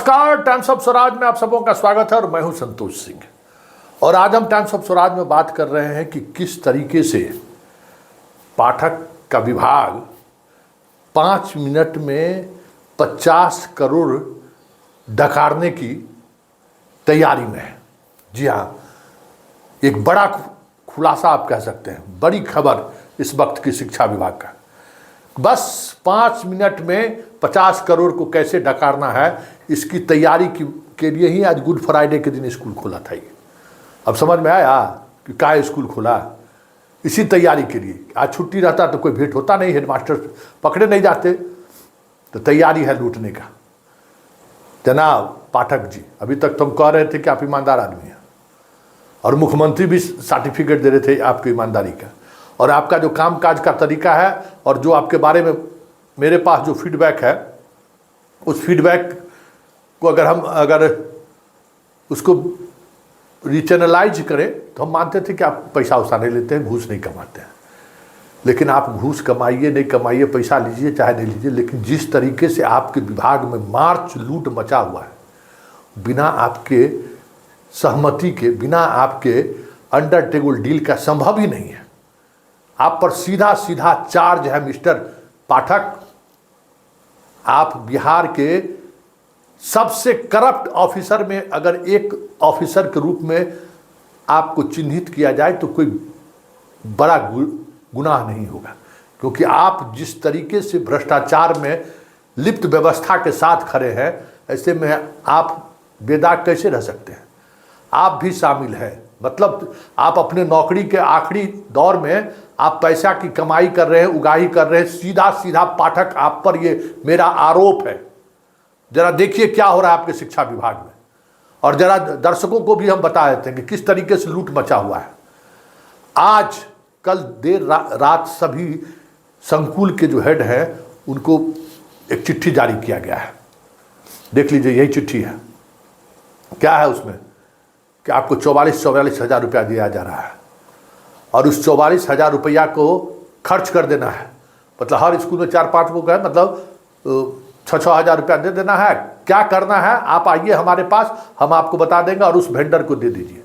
नमस्कार, times of Swaraj में आप सबों का स्वागत है और मैं हूं संतोष सिंह। और आज हम टाइम्स ऑफ स्वराज में बात कर रहे हैं कि किस तरीके से पाठक का विभाग 5 मिनट में 50 करोड़ डकारने की तैयारी में है। जी हाँ, एक बड़ा खुलासा आप कह सकते हैं, बड़ी खबर इस वक्त की शिक्षा विभाग का। बस 5 मिनट में 50 करोड़ को कैसे डकारना है, इसकी तैयारी के लिए ही आज गुड फ्राइडे के दिन स्कूल खोला था। ये अब समझ में आया कि क्या स्कूल खोला, इसी तैयारी के लिए। आज छुट्टी रहता तो कोई भेंट होता नहीं, हेडमास्टर पकड़े नहीं जाते, तो तैयारी है लूटने का। जनाब पाठक जी, अभी तक तुम कह रहे थे कि आप ईमानदार आदमी हैं और मुख्यमंत्री भी सर्टिफिकेट दे रहे थे आपकी ईमानदारी का, और आपका जो काम काज का तरीका है और जो आपके बारे में मेरे पास जो फीडबैक है, उस फीडबैक को अगर उसको रीचैनलाइज करें तो हम मानते थे कि आप पैसा उसा नहीं लेते हैं, घूस नहीं कमाते हैं। लेकिन आप घूस कमाइए नहीं कमाइए, पैसा लीजिए चाहे नहीं लीजिए, लेकिन जिस तरीके से आपके विभाग में मार्च लूट मचा हुआ है, बिना आपके सहमति के, बिना आपके अंडर टेबल डील का संभव ही नहीं है। आप पर सीधा सीधा चार्ज है मिस्टर पाठक। आप बिहार के सबसे करप्ट ऑफिसर में अगर एक ऑफिसर के रूप में आपको चिन्हित किया जाए तो कोई बड़ा गुनाह नहीं होगा, क्योंकि आप जिस तरीके से भ्रष्टाचार में लिप्त व्यवस्था के साथ खड़े हैं, ऐसे में आप बेदाग कैसे रह सकते हैं? आप भी शामिल हैं। मतलब आप अपने नौकरी के आखिरी दौर में आप पैसा की कमाई कर रहे हैं, उगाही कर रहे हैं। सीधा सीधा पाठक आप पर ये मेरा आरोप है। जरा देखिए क्या हो रहा है आपके शिक्षा विभाग में, और जरा दर्शकों को भी हम बता देते हैं कि किस तरीके से लूट मचा हुआ है। आज कल देर रात सभी संकुल के जो हेड हैं उनको एक चिट्ठी जारी किया गया है। देख लीजिए, यही चिट्ठी है। क्या है उसमें कि आपको 44 हज़ार रुपया दिया जा रहा है और उस 44 हज़ार रुपया को खर्च कर देना है। मतलब हर स्कूल में 4-5 लोग हैं, मतलब 6-6 हज़ार रुपया दे देना है। क्या करना है, आप आइए हमारे पास, हम आपको बता देंगे और उस वेंडर को दे दीजिए।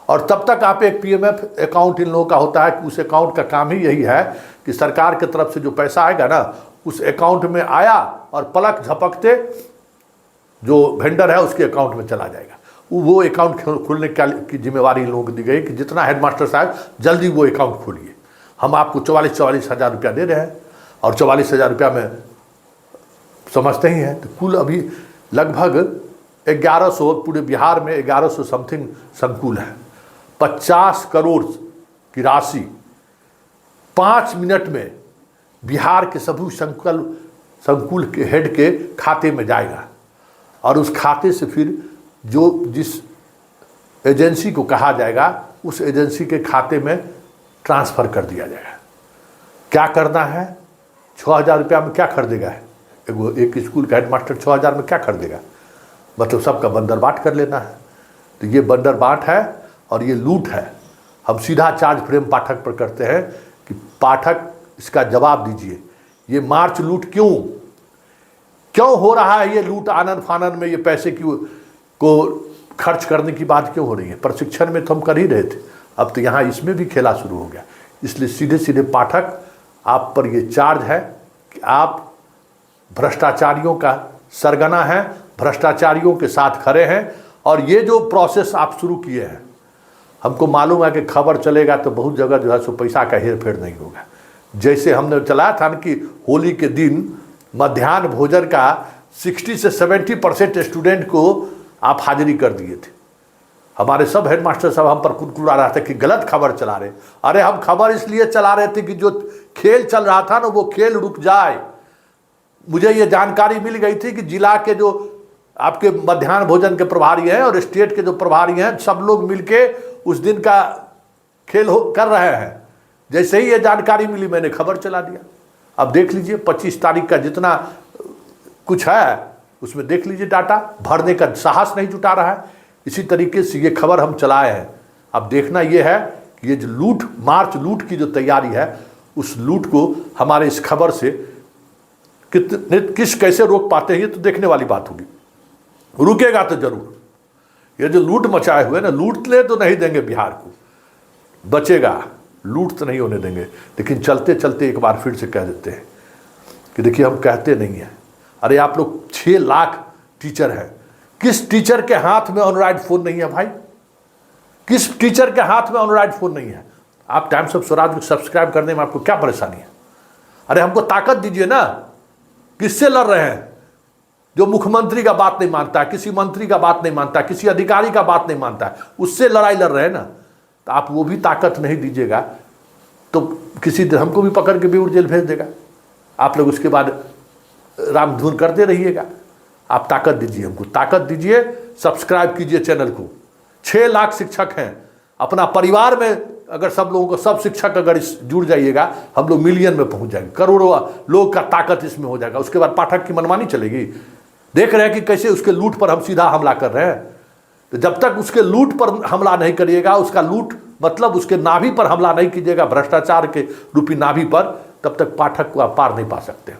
और तब तक आप एक PMF अकाउंट इन लोगों का होता है कि उस अकाउंट का काम ही यही है कि सरकार की तरफ से जो पैसा आएगा ना, उस अकाउंट में आया और पलक झपकते जो वेंडर है उसके अकाउंट में चला जाएगा। वो अकाउंट खोलने की जिम्मेवारी इन लोगों को दी गई कि जितना हेडमास्टर साहब जल्दी वो अकाउंट खोलिए। हम आपको 44 हज़ार रुपया दे रहे हैं, और 44 हज़ार रुपया में समझते ही हैं तो कुल अभी लगभग 1100, पूरे बिहार में 1100 समथिंग संकुल है। 50 करोड़ की राशि 5 मिनट में बिहार के सभी संकुल के हेड के खाते में जाएगा, और उस खाते से फिर जिस एजेंसी को कहा जाएगा उस एजेंसी के खाते में ट्रांसफ़र कर दिया जाएगा। क्या करना है? 6 हज़ार रुपया में क्या खरीदेगा? एक स्कूल का हेडमास्टर 6 हज़ार में क्या खरीदेगा? मतलब सबका बंदर बाट कर लेना है। तो ये बंदर बाट है और ये लूट है। हम सीधा चार्ज फ्रेम पाठक पर करते हैं कि पाठक इसका जवाब दीजिए। ये मार्च लूट क्यों हो रहा है? ये लूट आनन फानन में ये पैसे को खर्च करने की बात क्यों हो रही है? प्रशिक्षण में तो हम कर ही रहे थे, अब तो यहाँ इसमें भी खेला शुरू हो गया। इसलिए सीधे सीधे पाठक आप पर ये चार्ज है कि आप भ्रष्टाचारियों का सरगना है, भ्रष्टाचारियों के साथ खड़े हैं। और ये जो प्रोसेस आप शुरू किए हैं, हमको मालूम है कि खबर चलेगा तो बहुत जगह जो है सो पैसा का हेर फेर नहीं होगा। जैसे हमने चलाया था कि होली के दिन मध्याह्न भोजन का 60 से 70% स्टूडेंट को आप हाजिरी कर दिए थे। हमारे सब हेडमास्टर साहब हम पर कुटकुटा रहा था कि गलत खबर चला रहे। अरे हम खबर इसलिए चला रहे थे कि जो खेल चल रहा था ना, वो खेल रुक जाए। मुझे ये जानकारी मिल गई थी कि जिला के जो आपके मध्याह्न भोजन के प्रभारी हैं और स्टेट के जो प्रभारी हैं, सब लोग मिलके उस दिन का खेल कर रहे हैं। जैसे ही ये जानकारी मिली मैंने खबर चला दिया। अब देख लीजिए 25 तारीख का जितना कुछ है उसमें देख लीजिए, डाटा भरने का साहस नहीं जुटा रहा है। इसी तरीके से ये खबर हम चलाए हैं। अब देखना ये है कि ये जो मार्च लूट की जो तैयारी है, उस लूट को हमारे इस खबर से कैसे रोक पाते हैं, ये तो देखने वाली बात होगी। रुकेगा तो जरूर। ये जो लूट मचाए हुए ना, लूटने तो नहीं देंगे बिहार को, बचेगा, लूट तो नहीं होने देंगे। लेकिन चलते चलते एक बार फिर से कह देते हैं कि देखिए हम कहते नहीं हैं। अरे आप लोग 6 लाख टीचर हैं, किस टीचर के हाथ में एंड्रॉइड फोन नहीं है भाई? किस टीचर के हाथ में एंड्रॉइड फोन नहीं है? आप टाइम्स ऑफ स्वराज को सब्सक्राइब करने में आपको क्या परेशानी है? अरे हमको ताकत दीजिए ना। किससे लड़ रहे हैं? जो मुख्यमंत्री का बात नहीं मानता है, किसी मंत्री का बात नहीं मानता है, किसी अधिकारी का बात नहीं मानता है, उससे लड़ाई लड़ रहे हैं ना। तो आप वो भी ताकत नहीं दीजिएगा तो किसी दिन हमको भी पकड़ के बेऊर जेल भेज देगा। आप लोग उसके बाद रामधुन करते रहिएगा। आप ताकत दीजिए, हमको ताकत दीजिए, सब्सक्राइब कीजिए चैनल को। 6 लाख शिक्षक हैं, अपना परिवार में अगर सब लोगों को, सब शिक्षक अगर इस जुड़ जाइएगा, हम लोग मिलियन में पहुंच जाएंगे, करोड़ों लोग का ताकत इसमें हो जाएगा। उसके बाद पाठक की मनमानी चलेगी। देख रहे हैं कि कैसे उसके लूट पर हम सीधा हमला कर रहे हैं। तो जब तक उसके लूट पर हमला नहीं करिएगा, उसका लूट मतलब उसके नाभि पर हमला नहीं कीजिएगा, भ्रष्टाचार के रूपी नाभि पर, तब तक पाठक को आप पार नहीं पा सकते।